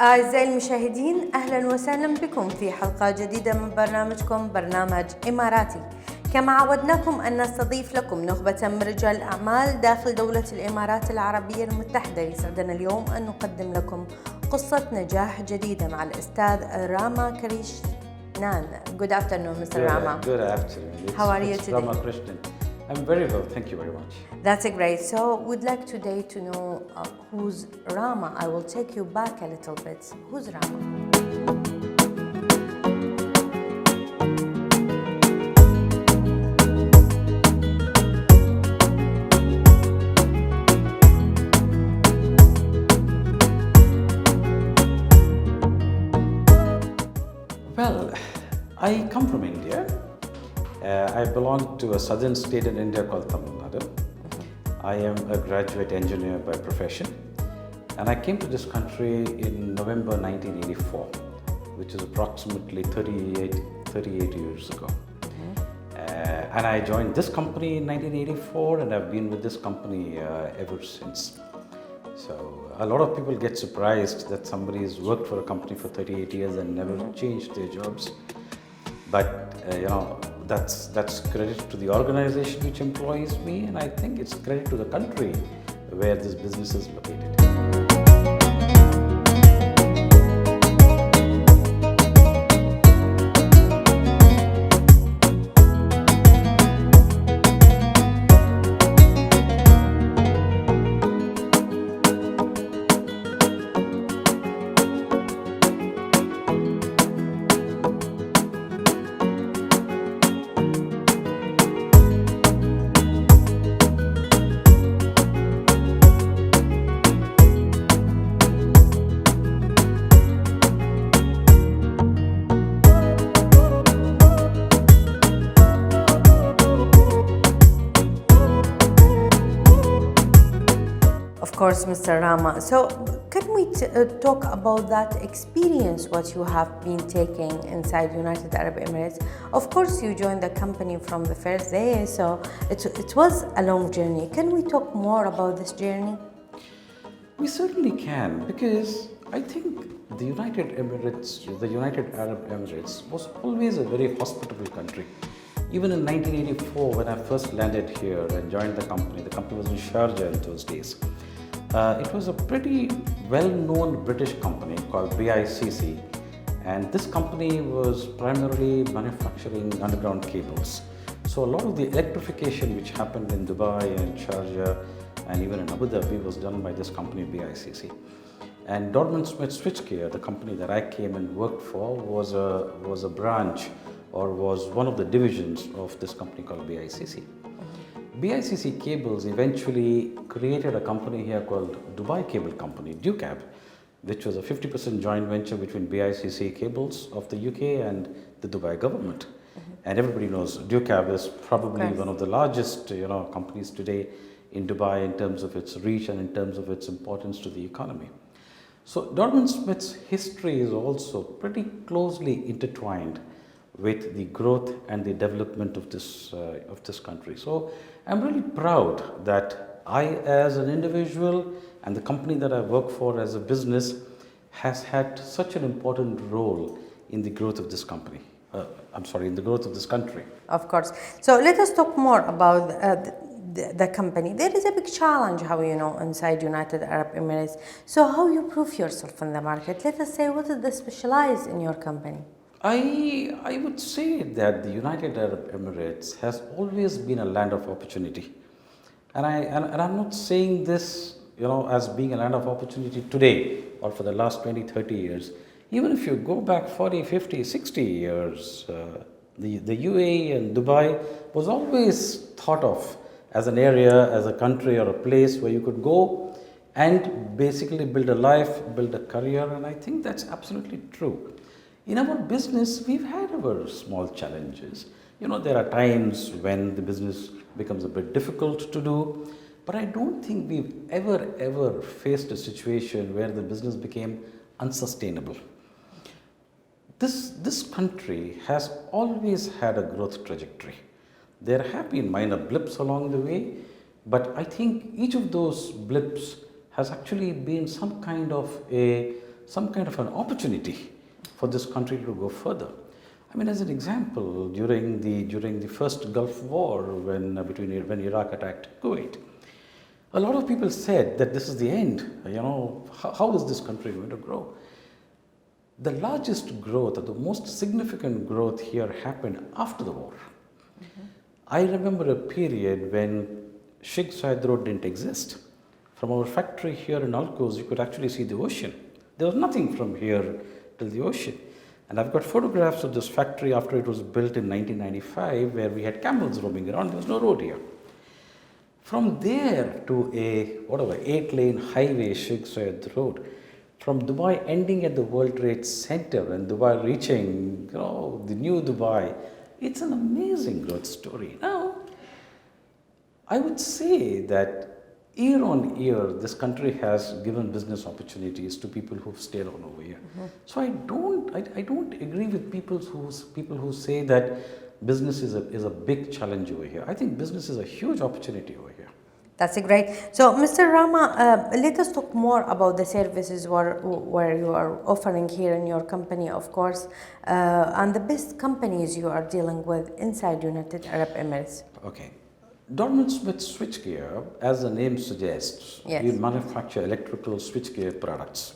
أعزائي المشاهدين، أهلا وسهلا بكم في حلقة جديدة من برنامجكم برنامج إماراتي. كما عودناكم أن نستضيف لكم نخبة من رجال الأعمال داخل دولة الإمارات العربية المتحدة. يسعدنا اليوم أن نقدم لكم قصة نجاح جديدة مع الأستاذ راما كريشنان. Good afternoon, Mr. Rama. Good afternoon. How are you it's today? Rama Krishnan. I'm very well, thank you very much. That's great. So we'd like today to know who's Rama. I will take you back a little bit. Who's Rama? Well, I come from India. I belong to a southern state in India called Tamil Nadu. I am a graduate engineer by profession, and I came to this country in November 1984, which is approximately 38 years ago. And I joined this company in 1984, and I've been with this company ever since. So a lot of people get surprised that somebody has worked for a company for 38 years and never changed their jobs. But that's credit to the organization which employs me, and I think it's credit to the country where this business is located. Of course, Mr. Rama. So can we talk about that experience, what you have been taking inside United Arab Emirates? Of course, you joined the company from the first day, so it was a long journey. Can we talk more about this journey? We certainly can, because I think the United Arab Emirates was always a very hospitable country. Even in 1984, when I first landed here and joined the company was in Sharjah in those days. It was a pretty well-known British company called BICC, and this company was primarily manufacturing underground cables. So a lot of the electrification which happened in Dubai and Sharjah and even in Abu Dhabi was done by this company BICC. And Dorman Switchgear, the company that I came and worked for, was a branch or was one of the divisions of this company called BICC. BICC Cables eventually created a company here called Dubai Cable Company, DUCAB, which was a 50% joint venture between BICC Cables of the UK and the Dubai government. And everybody knows DUCAB is probably one of the largest companies today in Dubai in terms of its reach and in terms of its importance to the economy. So Dorman Smith's history is also pretty closely intertwined with the growth and the development of this country. So I'm really proud that I, as an individual, and the company that I work for as a business, has had such an important role in the growth of this company. In the growth of this country. Of course. So let us talk more about the company. There is a big challenge, inside United Arab Emirates. So how you prove yourself in the market? Let us say, what is the specialized in your company? I would say that the United Arab Emirates has always been a land of opportunity. And I'm not saying this, as being a land of opportunity today or for the last 20, 30 years. Even if you go back 40, 50, 60 years, the UAE and Dubai was always thought of as an area, as a country or a place where you could go and basically build a life, build a career, and I think that's absolutely true. In our business, we've had our small challenges. There are times when the business becomes a bit difficult to do, but I don't think we've ever faced a situation where the business became unsustainable. This country has always had a growth trajectory. There have been minor blips along the way, but I think each of those blips has actually been some kind of a some kind of an opportunity for this country to go further. I mean, as an example, during the first Gulf War, when Iraq attacked Kuwait, a lot of people said that this is the end. How is this country going to grow? The largest growth, or the most significant growth here happened after the war. I remember a period when Sheikh Zayed Road didn't exist. From our factory here in Alcos, you could actually see the ocean. There was nothing from here till the ocean. And I've got photographs of this factory after it was built in 1995, where we had camels roaming around. There was no road here. From there to a 8-lane highway, Sheikh Zayed Road, from Dubai ending at the World Trade Center and Dubai reaching, the new Dubai, it's an amazing growth story. Now, I would say that year on year, this country has given business opportunities to people who've stayed on over here. So I don't agree with people who say that business is a big challenge over here. I think business is a huge opportunity over here. That's great. So, Mr. Rama, let us talk more about the services where you are offering here in your company, of course, and the best companies you are dealing with inside United Arab Emirates. Okay. Dorman Smith Switchgear, as the name suggests, Yes. we manufacture electrical switchgear products.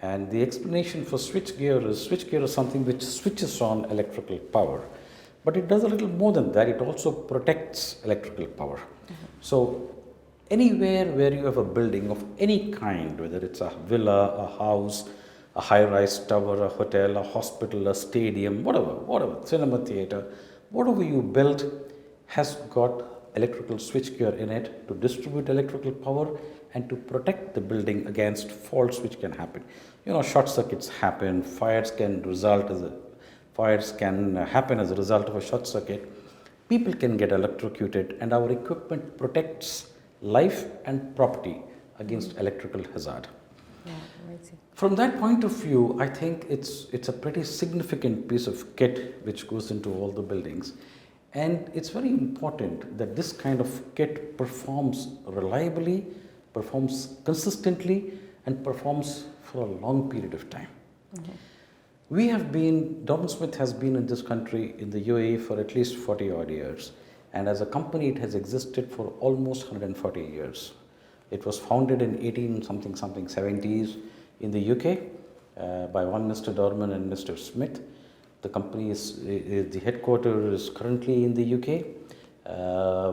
And the explanation for switchgear is something which switches on electrical power. But it does a little more than that. It also protects electrical power. So anywhere where you have a building of any kind, whether it's a villa, a house, a high-rise tower, a hotel, a hospital, a stadium, whatever, cinema theater, whatever you build has got electrical switchgear in it to distribute electrical power and to protect the building against faults which can happen. Short circuits happen, fires can happen as a result of a short circuit. People can get electrocuted, and our equipment protects life and property against electrical hazard. Yeah, amazing. From that point of view, I think it's a pretty significant piece of kit which goes into all the buildings. And it's very important that this kind of kit performs reliably, performs consistently, and performs for a long period of time. Dorman Smith has been in this country, in the UAE, for at least 40 odd years. And as a company, it has existed for almost 140 years. It was founded in 70s in the UK by one Mr. Dorman and Mr. Smith. The company the headquarters is currently in the UK.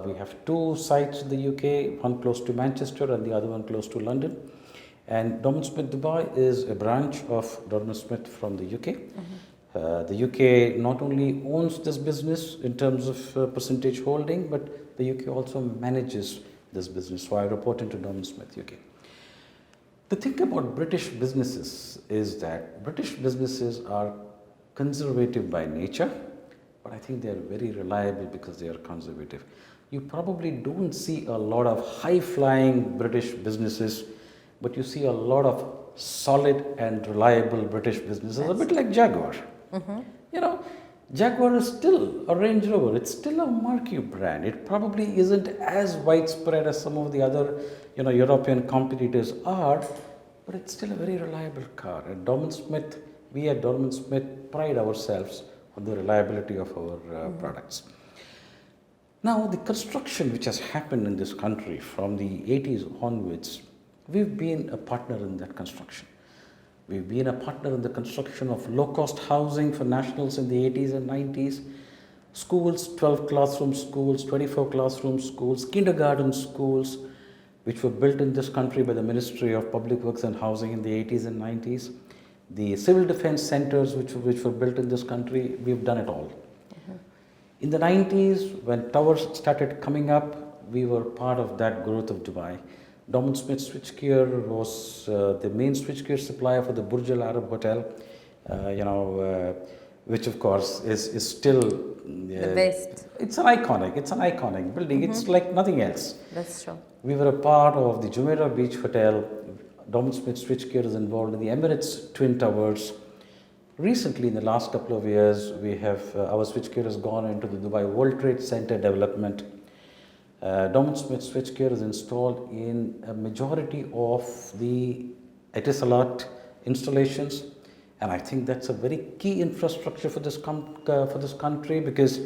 We have 2 sites in the UK, one close to Manchester and the other one close to London. And Dorman Smith Dubai is a branch of Dorman Smith from the UK. The UK not only owns this business in terms of percentage holding, but the UK also manages this business. So I report into Dorman Smith UK. The thing about British businesses is that British businesses are conservative by nature, but I think they are very reliable because they are conservative. You probably don't see a lot of high-flying British businesses, but you see a lot of solid and reliable British businesses, a bit like Jaguar. Jaguar is still a Range Rover. It's still a marquee brand. It probably isn't as widespread as some of the other, European competitors are, but it's still a very reliable car. And we at Dorman Smith pride ourselves on the reliability of our products. Now, the construction which has happened in this country from the 80s onwards, we've been a partner in that construction. We've been a partner in the construction of low-cost housing for nationals in the 80s and 90s, schools, 12 classroom schools, 24 classroom schools, kindergarten schools, which were built in this country by the Ministry of Public Works and Housing in the 80s and 90s. The civil defense centers which were built in this country, we've done it all. In the 90s, when towers started coming up, we were part of that growth of Dubai. Dorman Smith Switchgear was the main switchgear supplier for the Burj Al Arab Hotel, which of course is still the best. It's an iconic building. It's like nothing else. That's true. We were a part of the Jumeirah Beach Hotel. Dorman Smith Switchgear is involved in the Emirates Twin Towers. Recently, in the last couple of years, we have our switchgear has gone into the Dubai World Trade Center development. Dorman Smith Switchgear is installed in a majority of the Etisalat installations. And I think that's a very key infrastructure for this country, because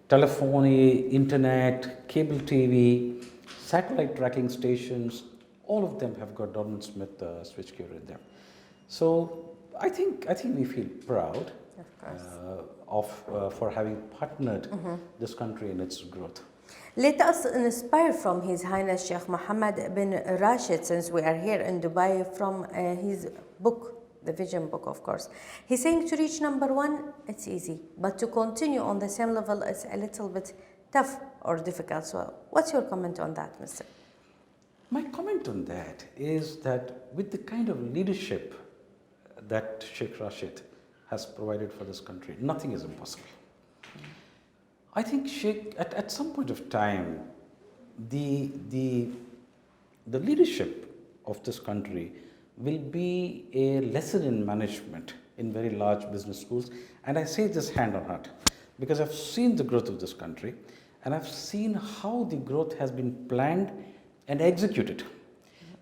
telephony, internet, cable TV, satellite tracking stations, all of them have got Dorman Smith switchgear in them. So I think we feel proud for having partnered this country in its growth. Let us inspire from His Highness Sheikh Mohammed bin Rashid, since we are here in Dubai, from his book, the vision book, of course. He's saying to reach number one, it's easy, but to continue on the same level, it's a little bit tough or difficult. So what's your comment on that, Mr.? My comment on that is that with the kind of leadership that Sheikh Rashid has provided for this country, nothing is impossible. I think Sheikh, at some point of time, the leadership of this country will be a lesson in management in very large business schools. And I say this hand on heart, because I've seen the growth of this country, and I've seen how the growth has been planned and executed.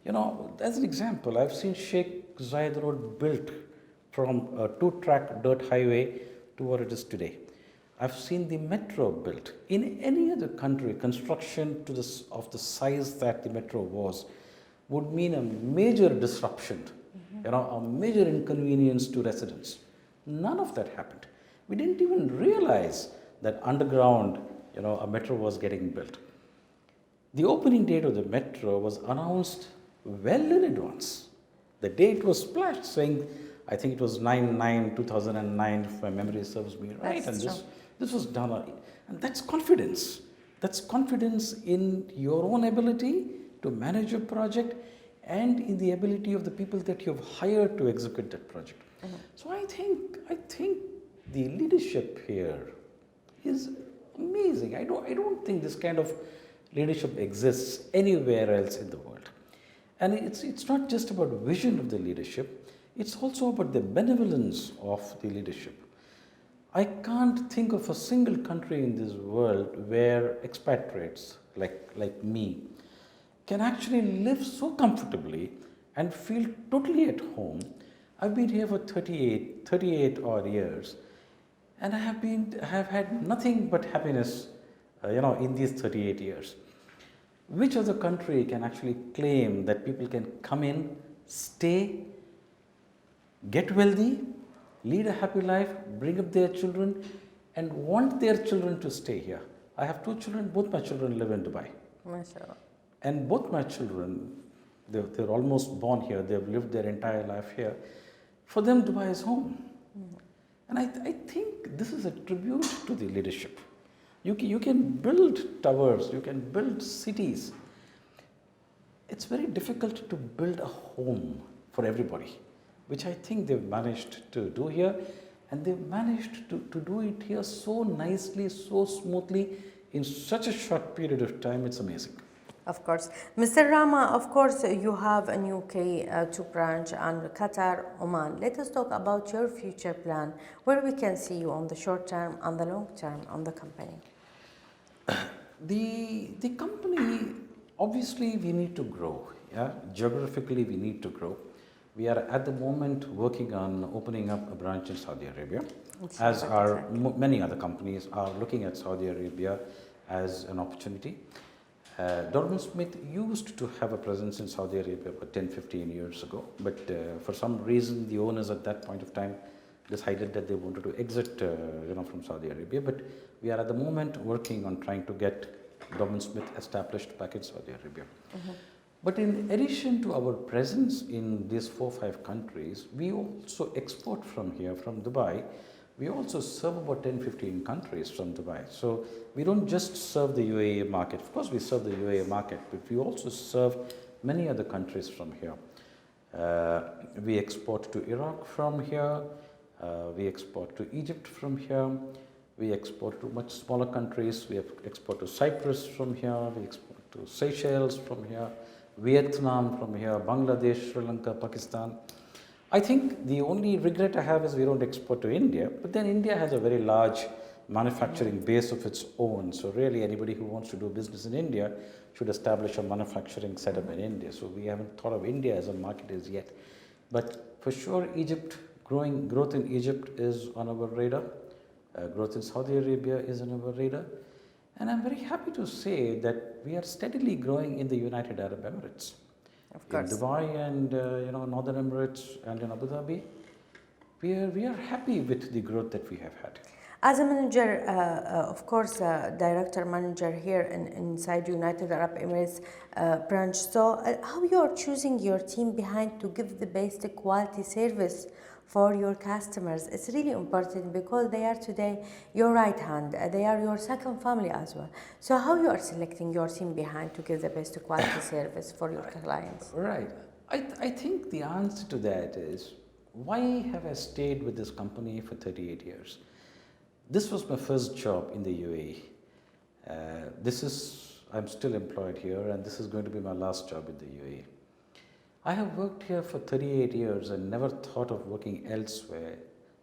You know, as an example, I've seen Sheikh Zayed Road built from a 2-track dirt highway to what it is today. I've seen the metro built. In any other country, construction of the size that the metro was would mean a major disruption, a major inconvenience to residents. None of that happened. We didn't even realize that underground, a metro was getting built. The opening date of the metro was announced well in advance. The date was splashed, saying, I think it was 9/9/2009, if my memory serves me right. That's and true. this was done, and that's confidence. That's confidence in your own ability to manage your project and in the ability of the people that you've hired to execute that project. So I think the leadership here is amazing. I don't think this kind of leadership exists anywhere else in the world. And it's not just about vision of the leadership, it's also about the benevolence of the leadership. I can't think of a single country in this world where expatriates like me can actually live so comfortably and feel totally at home. I've been here for 38 odd years, and I have had nothing but happiness, in these 38 years. Which other country can actually claim that people can come in, stay, get wealthy, lead a happy life, bring up their children, and want their children to stay here? I have 2 children. Both my children live in Dubai. MashaAllah. And both my children, they're almost born here. They've lived their entire life here. For them, Dubai is home. And I think this is a tribute to the leadership. You can build towers, you can build cities. It's very difficult to build a home for everybody, which I think they've managed to do here. And they've managed to do it here so nicely, so smoothly, in such a short period of time. It's amazing. Of course. Mr. Rama, of course, you have a new K2 branch and Qatar, Oman. Let us talk about your future plan, where we can see you on the short term and the long term on the company. The company, obviously, we need to grow. Yeah? Geographically, we need to grow. We are at the moment working on opening up a branch in Saudi Arabia, as are many other companies are looking at Saudi Arabia as an opportunity. Dorman Smith used to have a presence in Saudi Arabia about 10-15 years ago, but for some reason the owners at that point of time decided that they wanted to exit from Saudi Arabia. But we are at the moment working on trying to get Dorman Smith established back in Saudi Arabia. But in addition to our presence in these 4-5 countries, we also export from here, from Dubai. We also serve about 10-15 countries from Dubai. So we don't just serve the UAE market. Of course, we serve the UAE market, but we also serve many other countries from here. We export to Iraq from here. We export to Egypt from here. We export to much smaller countries. We export to Cyprus from here. We export to Seychelles from here. Vietnam from here. Bangladesh, Sri Lanka, Pakistan. I think the only regret I have is we don't export to India, but then India has a very large manufacturing base of its own. So really anybody who wants to do business in India should establish a manufacturing setup in India. So we haven't thought of India as a market as yet. But for sure, growth in Egypt is on our radar. Growth in Saudi Arabia is on our radar. And I'm very happy to say that we are steadily growing in the United Arab Emirates. Of course. In Dubai and Northern Emirates and in Abu Dhabi, we are happy with the growth that we have had. As a manager, of course, director manager here inside United Arab Emirates branch, so how you are choosing your team behind to give the best quality service for your customers? It's really important because they are today your right hand, they are your second family as well. So how you are selecting your team behind to give the best quality service for your clients? Right. I think the answer to that is, why have I stayed with this company for 38 years? This was my first job in the UAE. I'm still employed here, and this is going to be my last job in the UAE. I have worked here for 38 years and never thought of working elsewhere,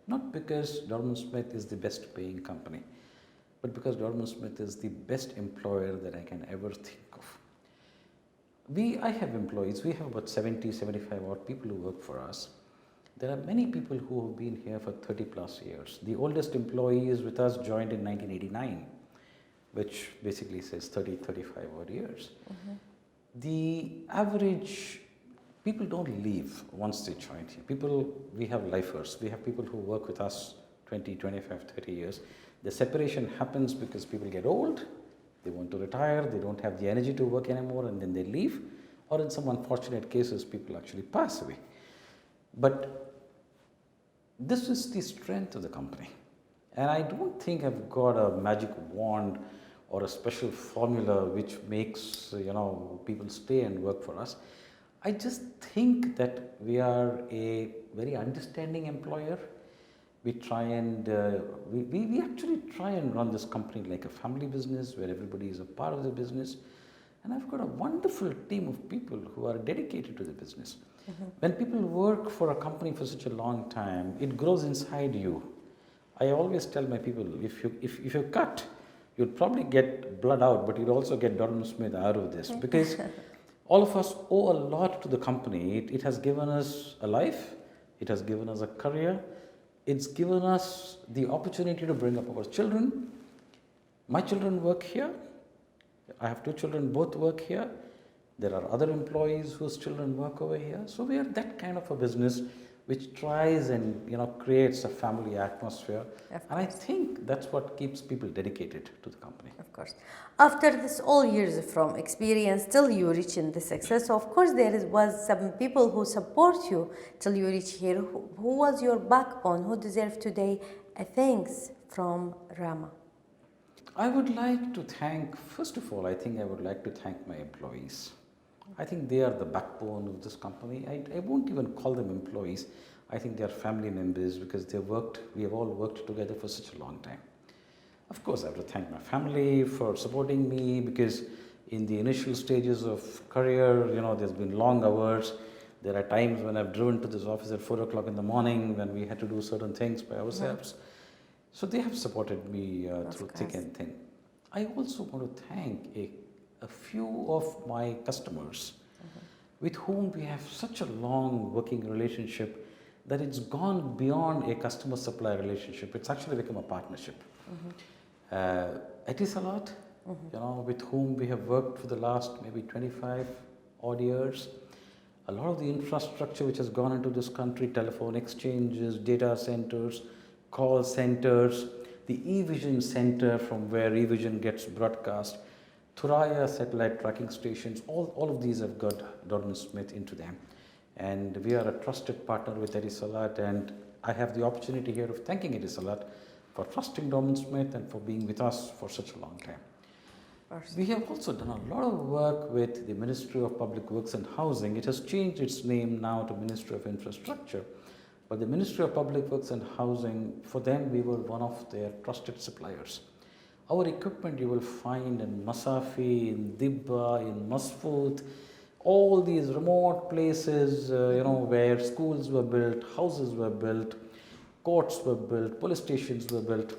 not because Dorman Smith is the best paying company, but because Dorman Smith is the best employer that I can ever think of. I have employees, we have about 70, 75 odd people who work for us. There are many people who have been here for 30 plus years. The oldest employee is with us, joined in 1989, which basically says 30, 35 odd years. Mm-hmm. The average, people don't leave once they join here. We have lifers. We have people who work with us 20, 25, 30 years. The separation happens because people get old, they want to retire, they don't have the energy to work anymore, and then they leave. Or in some unfortunate cases, people actually pass away. But this is the strength of the company. And I don't think I've got a magic wand or a special formula which makes people stay and work for us. I just think that we are a very understanding employer. We try and we actually try and run this company like a family business where everybody is a part of the business. And I've got a wonderful team of people who are dedicated to the business. Mm-hmm. When people work for a company for such a long time, it grows inside you. I always tell my people, if you cut, you'll probably get blood out, but you'll also get Dorman Smith out of this, because all of us owe a lot to the company. It has given us a life, it has given us a career, it's given us the opportunity to bring up our children. My children work here. I have 2 children, both work here. There are other employees whose children work over here. So we are that kind of a business which tries and creates a family atmosphere. And I think that's what keeps people dedicated to the company. Of course. After this all years from experience till you reach in the success, of course was some people who support you till you reach here. Who was your backbone? Who deserved today a thanks from Rama? I would like to thank, first of all, I think I would like to thank my employees. I think they are the backbone of this company. I won't even call them employees. I think they are family members because we have all worked together for such a long time. Of course, I have to thank my family for supporting me, because in the initial stages of career, there's been long hours. There are times when I've driven to this office at 4 o'clock in the morning when we had to do certain things by ourselves. Mm-hmm. So they have supported me through thick and thin. I also want to thank a few of my customers with whom we have such a long working relationship that it's gone beyond a customer-supplier relationship. It's actually become a partnership. Etisalat, with whom we have worked for the last maybe 25 odd years. A lot of the infrastructure which has gone into this country, telephone exchanges, data centers, call centers, the eVision center from where eVision gets broadcast, Thuraya satellite tracking stations, all of these have got Dorman Smith into them. And we are a trusted partner with Etisalat, and I have the opportunity here of thanking Etisalat for trusting Dorman Smith and for being with us for such a long time. We have also done a lot of work with the Ministry of Public Works and Housing. It has changed its name now to Ministry of Infrastructure. But the Ministry of Public Works and Housing, for them, we were one of their trusted suppliers. Our equipment you will find in Masafi, in Dibba, in Masfoot, all these remote places, where schools were built, houses were built, courts were built, police stations were built.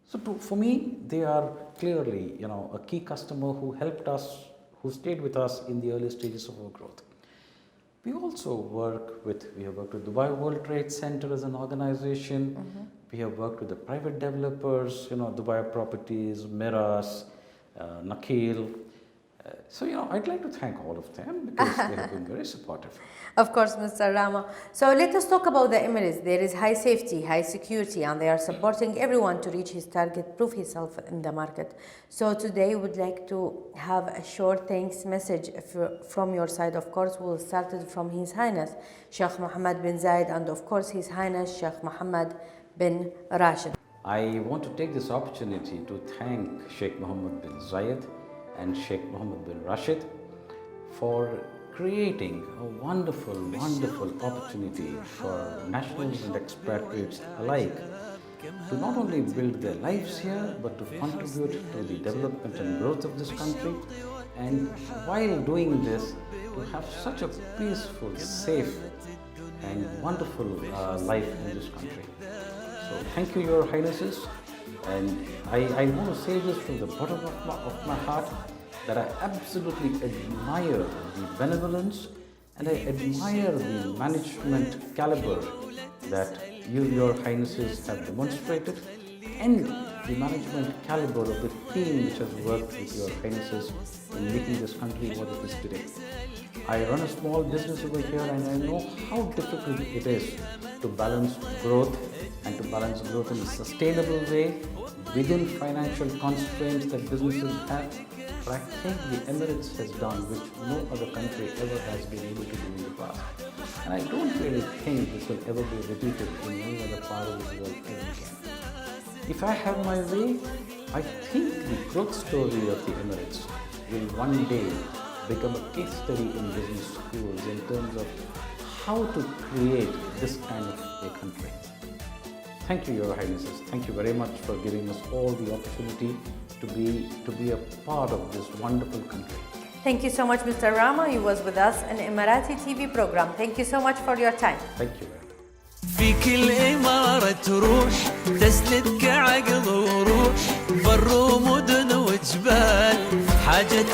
So for me, they are clearly, a key customer who helped us, who stayed with us in the early stages of our growth. We also we have worked with Dubai World Trade Center as an organization. We have worked with the private developers, Dubai Properties, Miras, Nakil. So, I'd like to thank all of them because they have been very supportive. Of course, Mr. Rama. So let us talk about the Emirates. There is high safety, high security, and they are supporting everyone to reach his target, prove himself in the market. So today we would like to have a short thanks message from your side. Of course, we'll start it from His Highness Sheikh Mohammed bin Zayed and of course His Highness Sheikh Mohammed bin Rashid. I want to take this opportunity to thank Sheikh Mohammed bin Zayed and Sheikh Mohammed bin Rashid for creating a wonderful, wonderful opportunity for nationals and expatriates alike to not only build their lives here but to contribute to the development and growth of this country, and while doing this to have such a peaceful, safe and wonderful life in this country. So thank you, Your Highnesses, and I want to say this from the bottom of my heart, that I absolutely admire the benevolence and I admire the management caliber that you, Your Highnesses, have demonstrated, and the management caliber of the team which has worked with Your Highnesses in making this country what it is today. I run a small business over here and I know how difficult it is to balance growth and to balance growth in a sustainable way within financial constraints that businesses have. But I think the Emirates has done which no other country ever has been able to do in the past. And I don't really think this will ever be repeated in any other part of the world ever again. If I have my way, I think the growth story of the Emirates will one day become a case study in business schools in terms of how to create this kind of a country. Thank you, Your Highnesses. Thank you very much for giving us all the opportunity to be a part of this wonderful country. Thank you so much, Mr. Rama. You was with us in Emirati TV program. Thank you so much for your time. Thank you very much. في كل إمارة تروح تسلك عقل وروح بر ومدن وجبال حاجة